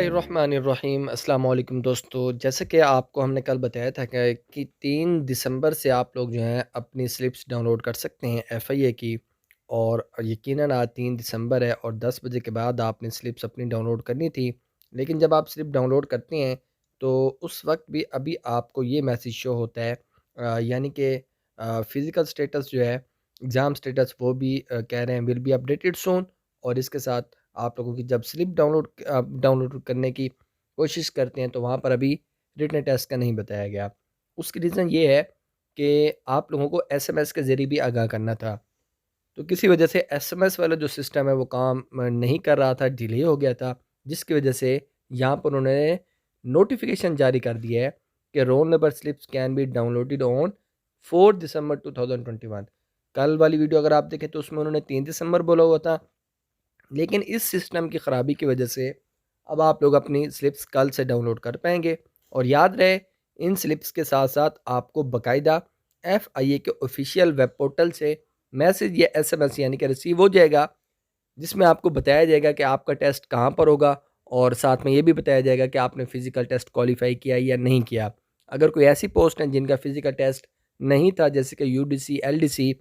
बिस्मिल्लाहिर्रहमानिर्रहीम अस्सलाम वालेकुम दोस्तों। जैसे कि आपको हमने कल बताया था कि 3 दिसंबर से आप लोग जो हैं अपनी स्लिप्स डाउनलोड कर सकते हैं एफआईए की। और यकीनन आज 3 दिसंबर है और 10 बजे के बाद आपने स्लिप्स अपनी डाउनलोड करनी थी। लेकिन जब आप स्लिप डाउनलोड करते हैं तो उस वक्त भी अभी आपको ये मैसेज शो होता है, यानी कि फ़िज़िकल स्टेटस जो है, एग्ज़ाम स्टेटस, वो भी कह रहे हैं विल बी अपडेटेड सून। और इसके साथ आप लोगों की जब स्लिप डाउनलोड करने की कोशिश करते हैं तो वहाँ पर अभी रिटन टेस्ट का नहीं बताया गया। उसकी रीज़न ये है कि आप लोगों को एसएमएस के ज़रिए भी आगाह करना था। तो किसी वजह से एसएमएस वाला जो सिस्टम है वो काम नहीं कर रहा था, डिले हो गया था, जिसकी वजह से यहाँ पर उन्होंने नोटिफिकेशन जारी कर दिया है कि roll number slips can be downloaded on 4 दिसंबर 2021। कल वाली वीडियो अगर आप देखें तो उसमें उन्होंने 3 दिसंबर बोला हुआ था, लेकिन इस सिस्टम की ख़राबी की वजह से अब आप लोग अपनी स्लिप्स कल से डाउनलोड कर पाएंगे। और याद रहे, इन स्लिप्स के साथ साथ आपको बाकायदा एफआईए के ऑफिशियल वेब पोर्टल से मैसेज या एसएमएस यानी कि रिसीव हो जाएगा, जिसमें आपको बताया जाएगा कि आपका टेस्ट कहाँ पर होगा। और साथ में ये भी बताया जाएगा कि आपने फ़िज़िकल टेस्ट क्वालिफाई किया या नहीं किया। अगर कोई ऐसी पोस्ट हैं जिनका फ़िज़िकल टेस्ट नहीं था, जैसे कि यूडीसी एलडीसी,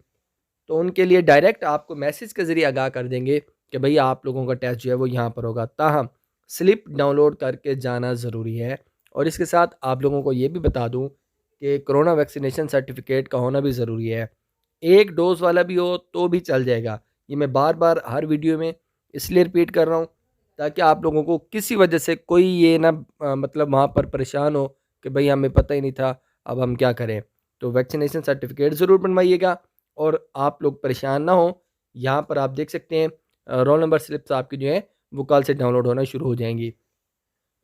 तो उनके लिए डायरेक्ट आपको मैसेज के ज़रिए आगाह कर देंगे कि भई आप लोगों का टेस्ट जो है वो यहाँ पर होगा। ताहम स्लिप डाउनलोड करके जाना ज़रूरी है। और इसके साथ आप लोगों को ये भी बता दूँ कि कोरोना वैक्सीनेशन सर्टिफिकेट का होना भी ज़रूरी है। एक डोज़ वाला भी हो तो भी चल जाएगा। ये मैं बार-बार हर वीडियो में इसलिए रिपीट कर रहा हूँ ताकि आप लोगों को किसी वजह से कोई ये ना मतलब वहाँ पर परेशान हो कि भई हमें पता ही नहीं था, अब हम क्या करें? तो वैक्सीनेशन सर्टिफिकेट ज़रूर बनवाइएगा और आप लोग परेशान ना हों। यहाँ पर आप देख सकते हैं रोल नंबर स्लिप्स आपकी जो है वो कल से डाउनलोड होना शुरू हो जाएँगी।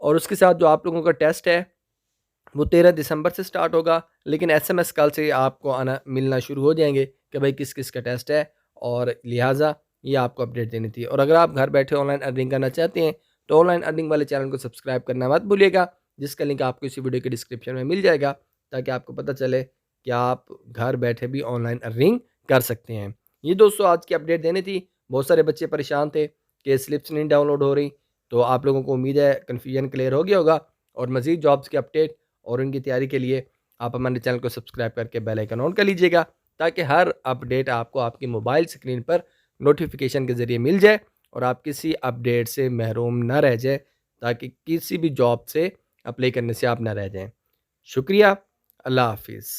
और उसके साथ जो आप लोगों का टेस्ट है वो 13 दिसंबर से स्टार्ट होगा, लेकिन एसएमएस कल से आपको आना मिलना शुरू हो जाएँगे कि भाई किस-किस का टेस्ट है, और लिहाज़ा ये आपको अपडेट देनी थी। और अगर आप घर बैठे ऑनलाइन अर्निंग करना चाहते हैं, तो ऑनलाइन अर्निंग वाले चैनल को सब्सक्राइब करना मत भूलिएगा, जिसका लिंक आपको इसी वीडियो के डिस्क्रिप्शन में मिल जाएगा, ताकि आपको पता चले कि आप घर बैठे भी ऑनलाइन अर्निंग कर सकते हैं। ये दोस्तों आज की अपडेट देनी थी। बहुत सारे बच्चे परेशान थे कि स्लिप्स नहीं डाउनलोड हो रही, तो आप लोगों को उम्मीद है कन्फ्यूजन क्लियर हो गया होगा। और मज़ीद जॉब्स की अपडेट और उनकी तैयारी के लिए आप हमारे चैनल को सब्सक्राइब करके बेल आइकन ऑन कर लीजिएगा, ताकि हर अपडेट आपको आपकी मोबाइल स्क्रीन पर नोटिफिकेशन के ज़रिए मिल जाए और आप किसी अपडेट से महरूम ना रह जाए, ताकि किसी भी जॉब से अप्लाई करने से आप ना रह जाएं। शुक्रिया। अल्लाह हाफिज़।